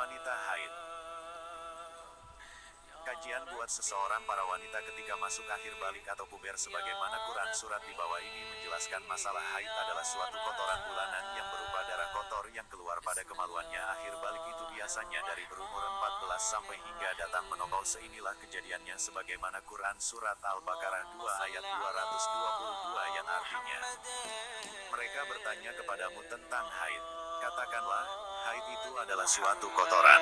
Wanita haid. Kajian buat seseorang para wanita ketika masuk akhir balik atau puber. Sebagaimana Quran surat di bawah ini menjelaskan, masalah haid adalah suatu kotoran bulanan yang berupa darah kotor yang keluar pada kemaluannya. Akhir balik itu biasanya dari berumur 14 sampai hingga datang menopau. Seinilah kejadiannya sebagaimana Quran surat Al-Baqarah 2 ayat 222 yang artinya, mereka bertanya kepadamu tentang haid. Katakanlah, haid itu adalah suatu kotoran.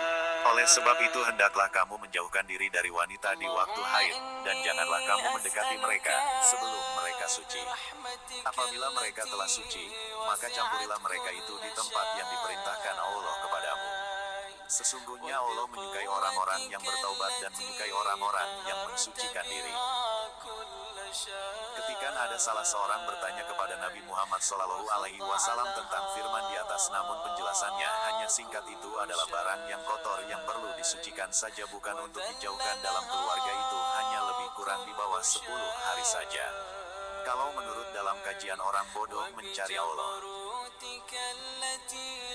Oleh sebab itu hendaklah kamu menjauhkan diri dari wanita di waktu haid, dan janganlah kamu mendekati mereka sebelum mereka suci. Apabila mereka telah suci, maka campurilah mereka itu di tempat yang diperintahkan Allah kepadamu. Sesungguhnya Allah menyukai orang-orang yang bertaubat dan menyukai orang-orang yang mensucikan diri. Ketika ada salah seorang bertanya kepada Nabi Muhammad SAW tentang firman di atas, namun penjelasannya hanya singkat, itu adalah barang yang kotor yang perlu disucikan saja, bukan untuk dijauhkan dalam keluarga, itu hanya lebih kurang di bawah 10 hari saja. Kalau menurut dalam kajian orang bodoh mencari Allah,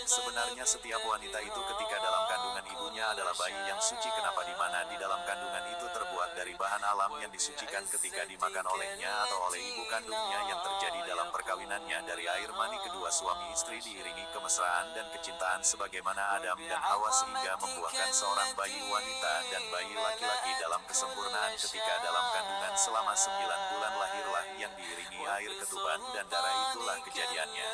sebenarnya setiap wanita itu ketika dalam kandungan ibunya adalah bayi yang suci. Kenapa? Di mana di dalam kandungan itu terbuat dari bahan alam yang disucikan ketika dimakan olehnya atau oleh ibu kandungnya, yang terjadi dalam perkawinannya dari air mani kedua suami istri diiringi kemesraan dan kecintaan sebagaimana Adam dan Hawa, sehingga membuahkan seorang bayi wanita dan bayi laki-laki dalam kesempurnaan. Ketika dalam kandungan selama 9 bulan lahirlah yang diiringi air ketuban dan darah. Itulah kejadiannya.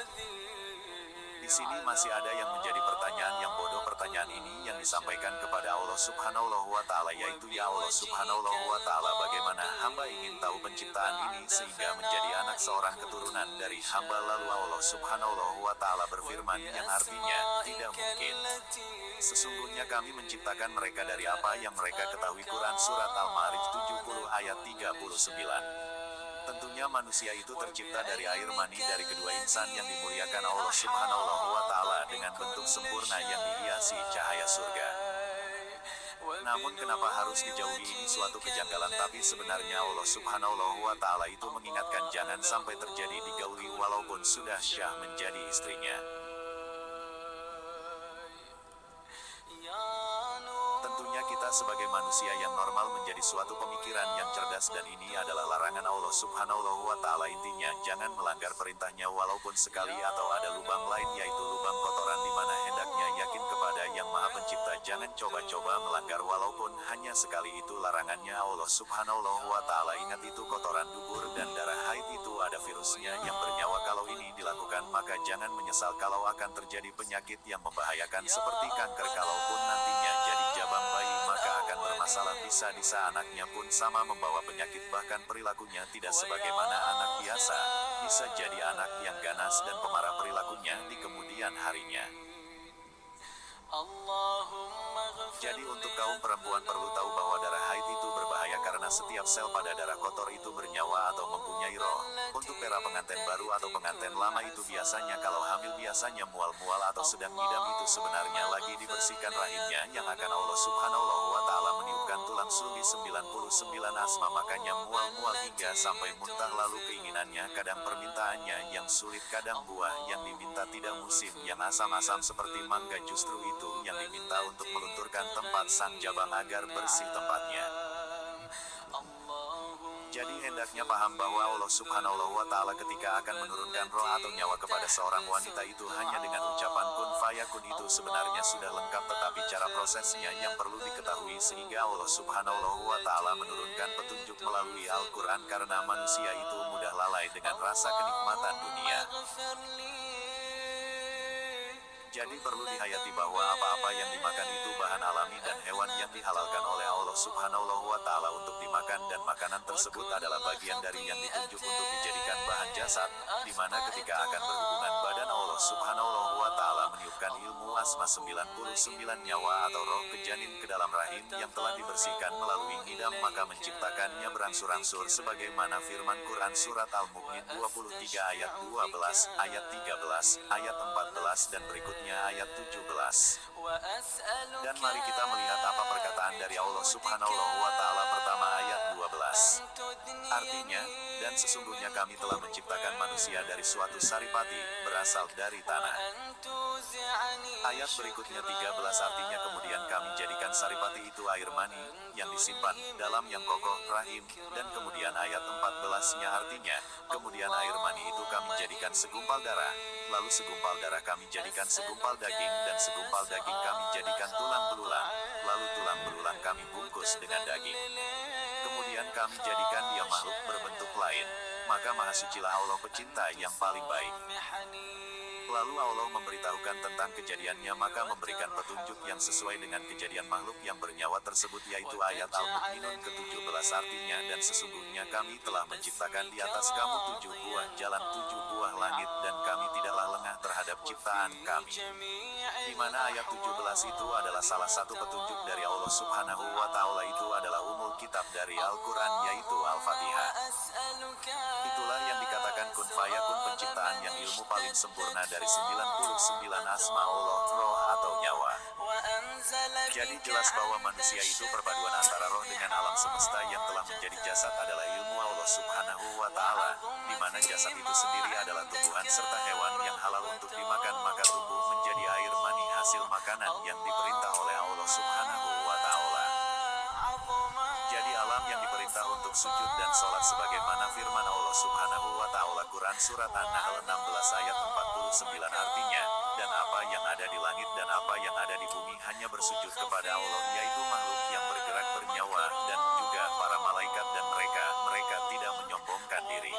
Di sini masih ada yang menjadi pertanyaan yang bodoh. Pertanyaan ini yang disampaikan kepada Allah Subhanahu wa Ta'ala, yaitu, ya Allah Subhanahu wa Ta'ala, bagaimana hamba ingin tahu penciptaan ini sehingga menjadi anak seorang keturunan dari hamba. Lalu Allah Subhanahu wa Ta'ala berfirman yang artinya, tidak mungkin. Sesungguhnya kami menciptakan mereka dari apa yang mereka ketahui. Quran surat Al-Ma'arij 70 ayat 39. Tentunya manusia itu tercipta dari air mani dari kedua insan yang dimuliakan Allah Subhanahu wa Ta'ala dengan bentuk sempurna yang dihiasi cahaya surga. Namun kenapa harus dijauhi? Ini suatu kejanggalan, tapi sebenarnya Allah Subhanahu wa Ta'ala itu mengingatkan jangan sampai terjadi digauli walaupun sudah syah menjadi istrinya. Tentunya kita sebagai manusia yang normal menjadi suatu pemikiran yang cerdas, dan ini adalah larangan Allah Subhanahu wa Ta'ala. Intinya jangan melanggar perintahnya walaupun sekali, atau ada lubang lain yaitu lubang kotoran, di mana hendaknya yakin kepada yang Maha Pencipta. Jangan coba-coba melanggar walaupun hanya sekali, itu larangannya Allah Subhanahu wa Ta'ala. Ingat, itu kotoran dubur dan darah haid itu ada virusnya yang bernyawa. Kalau ini dilakukan maka jangan menyesal kalau akan terjadi penyakit yang membahayakan seperti kanker. Kalaupun nantinya jadi jabang bayi maka akan bermasalah. Bisa-bisa anaknya pun sama membawa penyakit, bahkan perilakunya tidak sebagaimana anak biasa. Bisa jadi anak yang ganas dan pemarah perilakunya di kemudian harinya. Jadi untuk kaum perempuan perlu tahu bahwa darah haid itu berbahaya karena setiap sel pada darah kotor itu bernyawa atau mempunyai roh. Untuk para pengantin baru atau pengantin lama itu biasanya kalau hamil biasanya mual-mual atau sedang ngidam, itu sebenarnya lagi dibersihkan rahimnya yang akan Allah Subhanahu wa Ta'ala meniupkan tulang sulbi 99 asma, makanya mual-mual hingga sampai muntah. Lalu keinginannya kadang permintaannya yang sulit, kadang buah yang diminta tidak musim, yang asam-asam seperti mangga, justru itu yang diminta untuk melunturkan tempat sang jabang agar bersih tempatnya. Jadi hendaknya paham bahwa Allah Subhanahu wa Ta'ala ketika akan menurunkan roh atau nyawa kepada seorang wanita itu hanya dengan ucapan kun fayakun. Itu sebenarnya sudah lengkap, tetapi cara prosesnya yang perlu diketahui, sehingga Allah Subhanahu wa Ta'ala menurunkan petunjuk melalui Al-Quran karena manusia itu mudah lalai dengan rasa kenikmatan dunia. Jadi perlu dihayati bahwa apa-apa yang dimakan itu bahan alami dan hewan yang dihalalkan oleh Allah Subhanahu wa Ta'ala untuk dimakan, dan makanan tersebut adalah bagian dari yang ditunjuk untuk dijadikan bahan jasad, di mana ketika akan berhubungan badan Allah Subhanahu wa Ta'ala meniupkan ilmu asma 99 nyawa atau roh ke janin ke dalam rahim yang telah dibersihkan melalui ngidam, maka menciptakannya berangsur-angsur sebagaimana firman Quran surat Al-Mu'min 23 ayat 12, ayat 13, ayat 14 dan berikutnya ayat 17. Dan mari kita melihat apa perkataan dari Allah Subhanahu wa Ta'ala. Pertama ayat 12 12. Artinya, dan sesungguhnya kami telah menciptakan manusia dari suatu saripati, berasal dari tanah. Ayat berikutnya 13 artinya kemudian kami jadikan saripati itu air mani, yang disimpan dalam yang kokoh, rahim, dan kemudian ayat 14-nya artinya, kemudian air mani itu kami jadikan segumpal darah, lalu segumpal darah kami jadikan segumpal daging, dan segumpal daging kami jadikan tulang belulang, lalu tulang belulang kami bungkus dengan daging. Kemudian kami jadikan dia makhluk berbentuk lain, maka Maha Sucilah Allah pecinta yang paling baik. Lalu Allah memberitahukan tentang kejadiannya maka memberikan petunjuk yang sesuai dengan kejadian makhluk yang bernyawa tersebut yaitu ayat Al-Mu'minun ke-17 artinya dan sesungguhnya kami telah menciptakan di atas kamu 7 buah jalan 7 buah langit dan kami tidaklah lengah terhadap ciptaan kami. Di mana ayat 17 itu adalah salah satu petunjuk dari Allah Subhanahu wa Ta'ala itu adalah umul kitab dari Al-Quran yaitu Al-Fatihah. Itulah yang dikatakan kun fayakun penciptaan yang ilmu paling sempurna dari 99 asma Allah, roh atau nyawa. Jadi jelas bahwa manusia itu perpaduan antara roh dengan alam semesta yang telah menjadi jasad adalah ilmu Allah Subhanahu wa Ta'ala, di mana jasad itu sendiri adalah tumbuhan serta hewan yang halal untuk dimakan maka tumbuh menjadi air mani hasil makanan yang diperintah oleh Allah Subhanahu wa Ta'ala. Jadi alam yang diperintah untuk sujud dan sholat sebagaimana firman Allah Subhanahu wa Ta'ala Quran Surat An-Nahl 16 ayat 49 artinya, dan apa yang ada di langit dan apa yang ada di bumi hanya bersujud kepada Allah yaitu makhluk yang bergerak bernyawa dan juga para malaikat dan mereka tidak menyombongkan diri.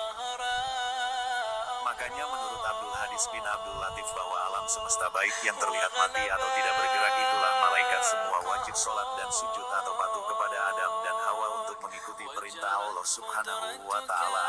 Makanya menurut Abdul Hadis bin Abdul Latif bahwa alam semesta baik yang terlihat mati atau tidak bergerak itulah malaikat semua wajib sholat dan sujud atau patuh kepada Adam dan Hawa untuk mengikuti perintah Allah Subhanahu wa Ta'ala